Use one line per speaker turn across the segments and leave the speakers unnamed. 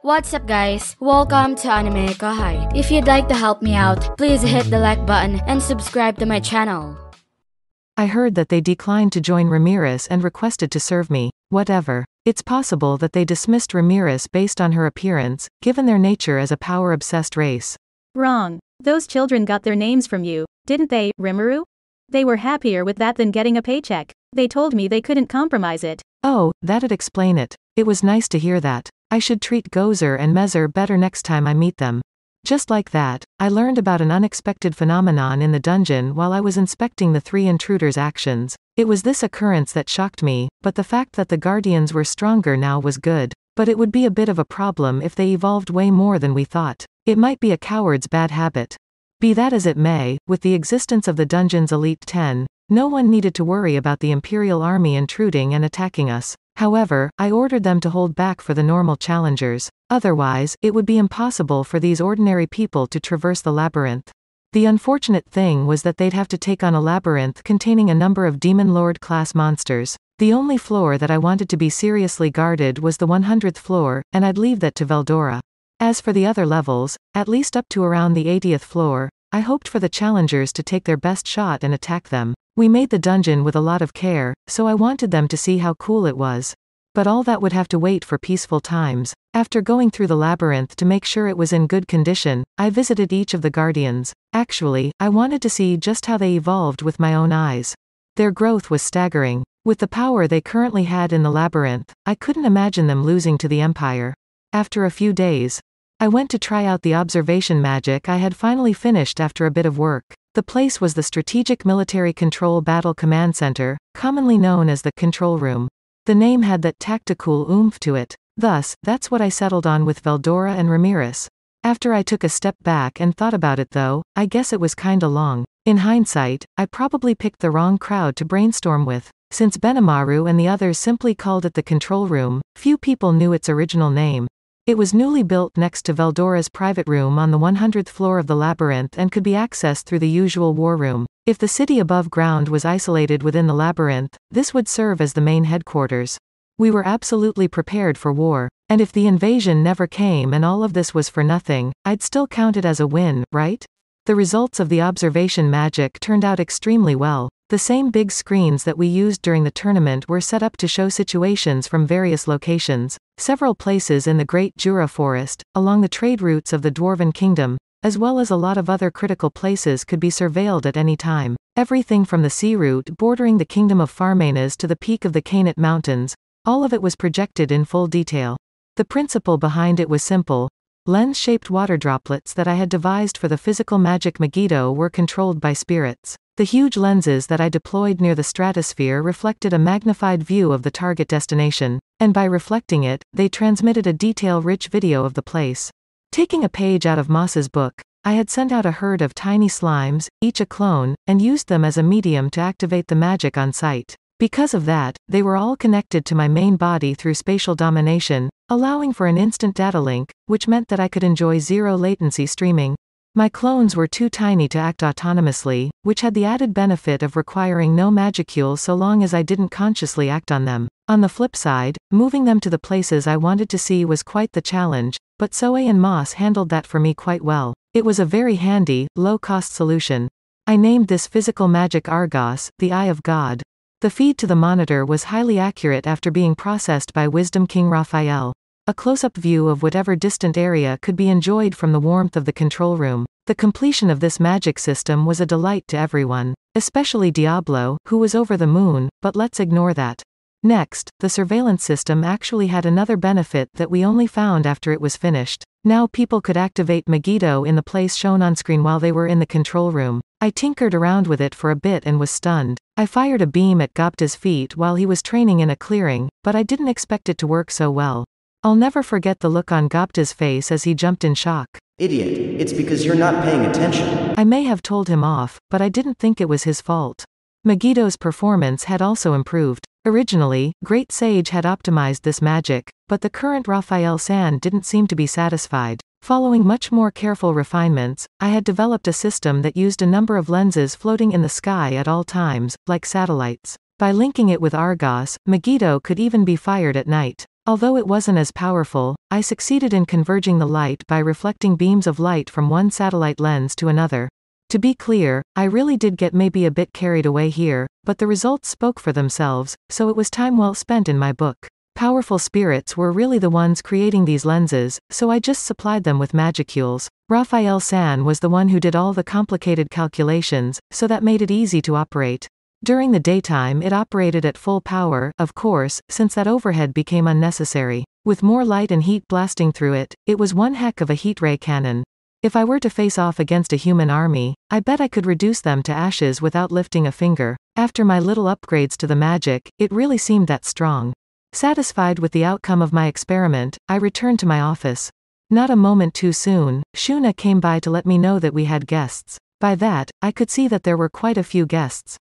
What's up guys? Welcome to AnimeKouhai. If you'd like to help me out, please hit the like button and subscribe to my channel.
I heard that they declined to join Ramirez and requested to serve me. Whatever. It's possible that they dismissed Ramirez based on her appearance, given their nature as a power-obsessed race.
Wrong. Those children got their names from you, didn't they, Rimuru? They were happier with that than getting a paycheck. They told me they couldn't compromise it.
Oh, that'd explain it. It was nice to hear that. I should treat Gozer and Mezer better next time I meet them. Just like that, I learned about an unexpected phenomenon in the dungeon while I was inspecting the three intruders' actions. It was this occurrence that shocked me, but the fact that the Guardians were stronger now was good. But it would be a bit of a problem if they evolved way more than we thought. It might be a coward's bad habit. Be that as it may, with the existence of the dungeon's Elite 10, no one needed to worry about the Imperial army intruding and attacking us. However, I ordered them to hold back for the normal challengers. Otherwise, it would be impossible for these ordinary people to traverse the labyrinth. The unfortunate thing was that they'd have to take on a labyrinth containing a number of Demon Lord-class monsters. The only floor that I wanted to be seriously guarded was the 100th floor, and I'd leave that to Veldora. As for the other levels, at least up to around the 80th floor, I hoped for the challengers to take their best shot and attack them. We made the dungeon with a lot of care, so I wanted them to see how cool it was. But all that would have to wait for peaceful times. After going through the labyrinth to make sure it was in good condition, I visited each of the Guardians. Actually, I wanted to see just how they evolved with my own eyes. Their growth was staggering. With the power they currently had in the labyrinth, I couldn't imagine them losing to the Empire. After a few days, I went to try out the observation magic I had finally finished after a bit of work. The place was the Strategic Military Control Battle Command Center, commonly known as the Control Room. The name had that tactical oomph to it. Thus, that's what I settled on with Veldora and Ramirez. After I took a step back and thought about it though, I guess it was kinda long. In hindsight, I probably picked the wrong crowd to brainstorm with. Since Benimaru and the others simply called it the Control Room, few people knew its original name. It was newly built next to Veldora's private room on the 100th floor of the labyrinth and could be accessed through the usual war room. If the city above ground was isolated within the labyrinth, this would serve as the main headquarters. We were absolutely prepared for war. And if the invasion never came and all of this was for nothing, I'd still count it as a win, right? The results of the observation magic turned out extremely well. The same big screens that we used during the tournament were set up to show situations from various locations. Several places in the Great Jura Forest, along the trade routes of the Dwarven Kingdom, as well as a lot of other critical places could be surveilled at any time. Everything from the sea route bordering the Kingdom of Farmanas to the peak of the Cainit Mountains, all of it was projected in full detail. The principle behind it was simple. Lens-shaped water droplets that I had devised for the physical magic Megiddo were controlled by spirits. The huge lenses that I deployed near the stratosphere reflected a magnified view of the target destination, and by reflecting it, they transmitted a detail-rich video of the place. Taking a page out of Moss's book, I had sent out a herd of tiny slimes, each a clone, and used them as a medium to activate the magic on site. Because of that, they were all connected to my main body through spatial domination, allowing for an instant data link, which meant that I could enjoy zero-latency streaming. My clones were too tiny to act autonomously, which had the added benefit of requiring no magicule so long as I didn't consciously act on them. On the flip side, moving them to the places I wanted to see was quite the challenge, but Soe and Moss handled that for me quite well. It was a very handy, low-cost solution. I named this physical magic Argos, the Eye of God. The feed to the monitor was highly accurate after being processed by Wisdom King Raphael. A close-up view of whatever distant area could be enjoyed from the warmth of the control room. The completion of this magic system was a delight to everyone, especially Diablo, who was over the moon, but let's ignore that. Next, the surveillance system actually had another benefit that we only found after it was finished. Now people could activate Megiddo in the place shown on screen while they were in the control room. I tinkered around with it for a bit and was stunned. I fired a beam at Gopta's feet while he was training in a clearing, but I didn't expect it to work so well. I'll never forget the look on Gopta's face as he jumped in shock.
Idiot, it's because you're not paying attention.
I may have told him off, but I didn't think it was his fault. Megiddo's performance had also improved. Originally, Great Sage had optimized this magic, but the current Raphael San didn't seem to be satisfied. Following much more careful refinements, I had developed a system that used a number of lenses floating in the sky at all times, like satellites. By linking it with Argos, Megiddo could even be fired at night. Although it wasn't as powerful, I succeeded in converging the light by reflecting beams of light from one satellite lens to another. To be clear, I really did get maybe a bit carried away here, but the results spoke for themselves, so it was time well spent in my book. Powerful spirits were really the ones creating these lenses, so I just supplied them with magicules. Raphael-san was the one who did all the complicated calculations, so that made it easy to operate. During the daytime it operated at full power, of course, since that overhead became unnecessary. With more light and heat blasting through it, it was one heck of a heat ray cannon. If I were to face off against a human army, I bet I could reduce them to ashes without lifting a finger. After my little upgrades to the magic, it really seemed that strong. Satisfied with the outcome of my experiment, I returned to my office. Not a moment too soon, Shuna came by to let me know that we had guests. By that, I could see that there were quite a few guests.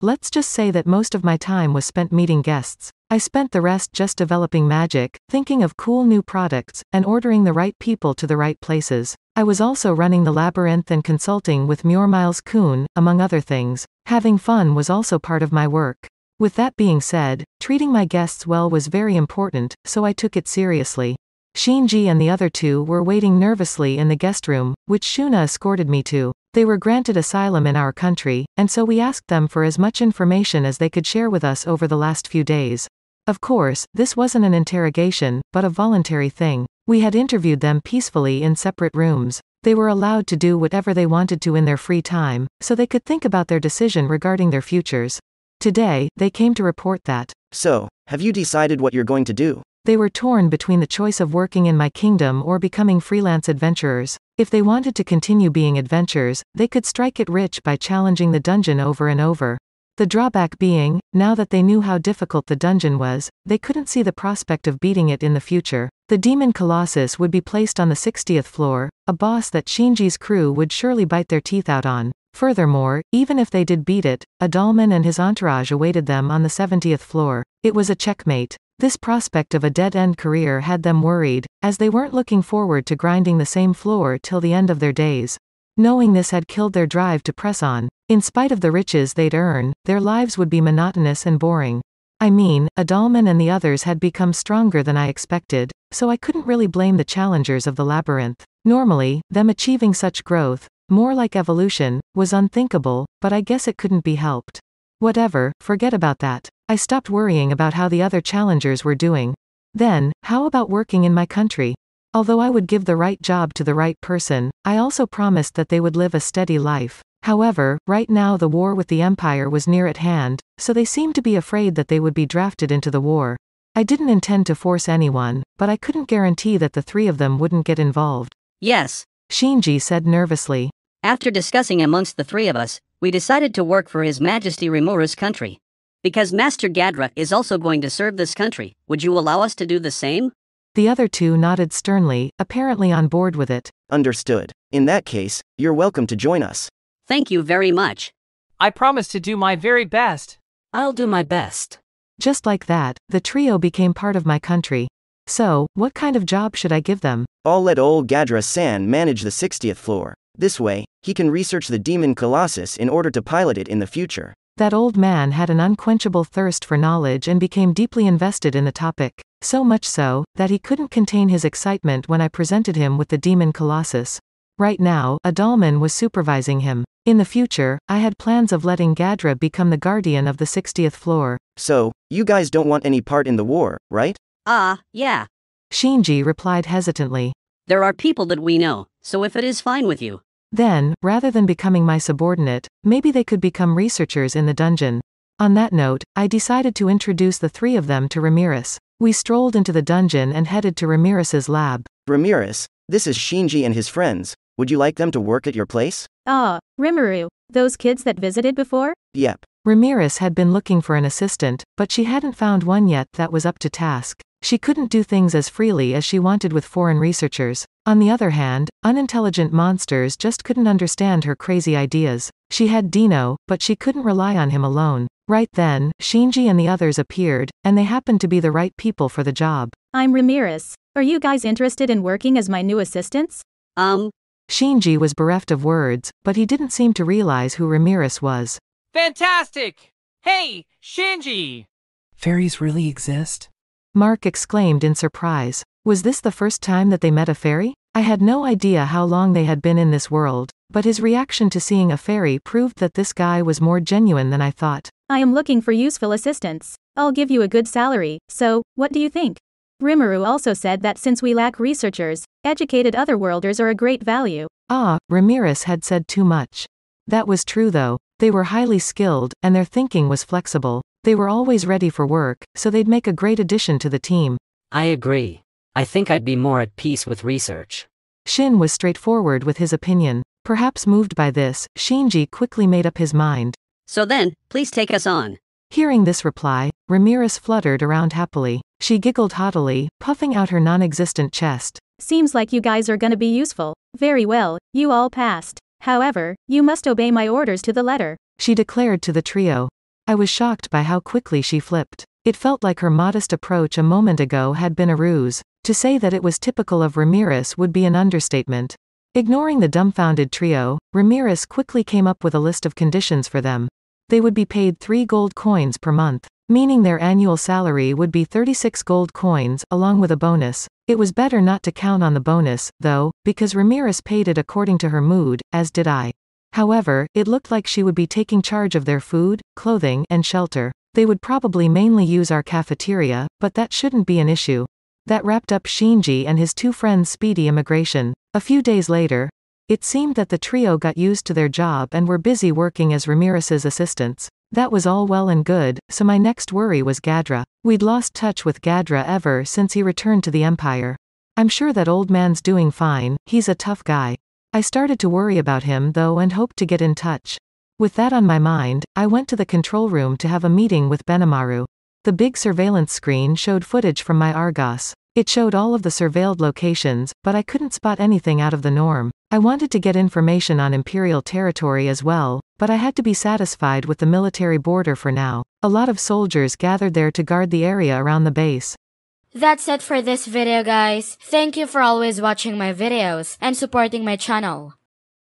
Let's just say that most of my time was spent meeting guests. I spent the rest just developing magic, thinking of cool new products, and ordering the right people to the right places. I was also running the labyrinth and consulting with Miles-kun, among other things. Having fun was also part of my work. With that being said, treating my guests well was very important, so I took it seriously. Shinji and the other two were waiting nervously in the guest room, which Shuna escorted me to. They were granted asylum in our country, and so we asked them for as much information as they could share with us over the last few days. Of course, this wasn't an interrogation, but a voluntary thing. We had interviewed them peacefully in separate rooms. They were allowed to do whatever they wanted to in their free time, so they could think about their decision regarding their futures. Today, they came to report that.
So, have you decided what you're going to do?
They were torn between the choice of working in my kingdom or becoming freelance adventurers. If they wanted to continue being adventurers, they could strike it rich by challenging the dungeon over and over. The drawback being, now that they knew how difficult the dungeon was, they couldn't see the prospect of beating it in the future. The demon colossus would be placed on the 60th floor, a boss that Shinji's crew would surely bite their teeth out on. Furthermore, even if they did beat it, Adalman and his entourage awaited them on the 70th floor. It was a checkmate. This prospect of a dead-end career had them worried, as they weren't looking forward to grinding the same floor till the end of their days. Knowing this had killed their drive to press on. In spite of the riches they'd earn, their lives would be monotonous and boring. I mean, Adalman and the others had become stronger than I expected, so I couldn't really blame the challengers of the labyrinth. Normally, them achieving such growth, more like evolution, was unthinkable, but I guess it couldn't be helped. Whatever, forget about that. I stopped worrying about how the other challengers were doing. Then, how about working in my country? Although I would give the right job to the right person, I also promised that they would live a steady life. However, right now the war with the Empire was near at hand, so they seemed to be afraid that they would be drafted into the war. I didn't intend to force anyone, but I couldn't guarantee that the three of them wouldn't get involved.
Yes,
Shinji said nervously.
after discussing amongst the three of us, we decided to work for His Majesty Rimuru's country. Because Master Gadra is also going to serve this country, would you allow us to do the same?
The other two nodded sternly, apparently on board with it.
Understood. In that case, you're welcome to join us.
Thank you very much.
I promise to do my very best.
I'll do my best.
Just like that, the trio became part of my country. So, what kind of job should I give them?
I'll let old Gadra-san manage the 60th floor. This way, he can research the demon colossus in order to pilot it in the future.
That old man had an unquenchable thirst for knowledge and became deeply invested in the topic. So much so, that he couldn't contain his excitement when I presented him with the demon colossus. Right now, Adalman was supervising him. In the future, I had plans of letting Gadra become the guardian of the 60th floor.
So, you guys don't want any part in the war, right?
Yeah.
Shinji replied hesitantly.
There are people that we know, so if it is fine with you.
Then, rather than becoming my subordinate, maybe they could become researchers in the dungeon. On that note, I decided to introduce the three of them to Ramirez. We strolled into the dungeon and headed to Ramirez's lab.
Ramirez, this is Shinji and his friends. Would you like them to work at your place?
Rimuru, those kids that visited before?
Yep.
Ramirez had been looking for an assistant, but she hadn't found one yet that was up to task. She couldn't do things as freely as she wanted with foreign researchers. On the other hand, unintelligent monsters just couldn't understand her crazy ideas. She had Dino, but she couldn't rely on him alone. Right then, Shinji and the others appeared, and they happened to be the right people for the job.
I'm Ramirez. Are you guys interested in working as my new assistants?
Shinji was bereft of words, but he didn't seem to realize who Ramirez was.
Fantastic! Hey, Shinji!
Fairies really exist?
Mark exclaimed in surprise. Was this the first time that they met a fairy? I had no idea how long they had been in this world, but his reaction to seeing a fairy proved that this guy was more genuine than I thought.
I am looking for useful assistants. I'll give you a good salary, so, what do you think? Rimuru also said that since we lack researchers, educated otherworlders are a great value.
Ramirez had said too much. That was true though. They were highly skilled, and their thinking was flexible. They were always ready for work, so they'd make a great addition to the team.
I agree. I think I'd be more at peace with research.
Shin was straightforward with his opinion. Perhaps moved by this, Shinji quickly made up his mind.
So then, please take us on.
Hearing this reply, Ramirez fluttered around happily. She giggled haughtily, puffing out her non-existent chest.
Seems like you guys are gonna be useful. Very well, you all passed. However, you must obey my orders to the letter,
she declared to the trio. I was shocked by how quickly she flipped. It felt like her modest approach a moment ago had been a ruse. To say that it was typical of Ramirez would be an understatement. Ignoring the dumbfounded trio, Ramirez quickly came up with a list of conditions for them. They would be paid 3 gold coins per month, meaning their annual salary would be 36 gold coins, along with a bonus. It was better not to count on the bonus, though, because Ramirez paid it according to her mood, as did I. However, it looked like she would be taking charge of their food, clothing, and shelter. They would probably mainly use our cafeteria, but that shouldn't be an issue. That wrapped up Shinji and his 2 friends' speedy immigration. A few days later, it seemed that the trio got used to their job and were busy working as Ramirez's assistants. That was all well and good, so my next worry was Gadra. We'd lost touch with Gadra ever since he returned to the Empire. I'm sure that old man's doing fine, he's a tough guy. I started to worry about him though and hoped to get in touch. With that on my mind, I went to the control room to have a meeting with Benimaru. The big surveillance screen showed footage from my Argos. It showed all of the surveilled locations, but I couldn't spot anything out of the norm. I wanted to get information on Imperial territory as well, but I had to be satisfied with the military border for now. A lot of soldiers gathered there to guard the area around the base.
That's it for this video, guys. Thank you for always watching my videos and supporting my channel.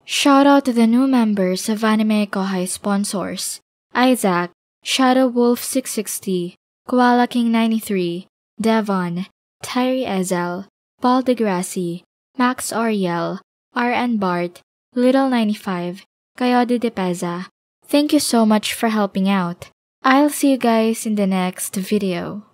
Shout out to the new members of AnimeKouhai sponsors: Isaac, Shadow Wolf 660, Koala King 93, Devon, Tyree Ezel, Paul Degrassi, Max Ariel, RN Bart, Little 95, Coyote de Peza. Thank you so much for helping out. I'll see you guys in the next video.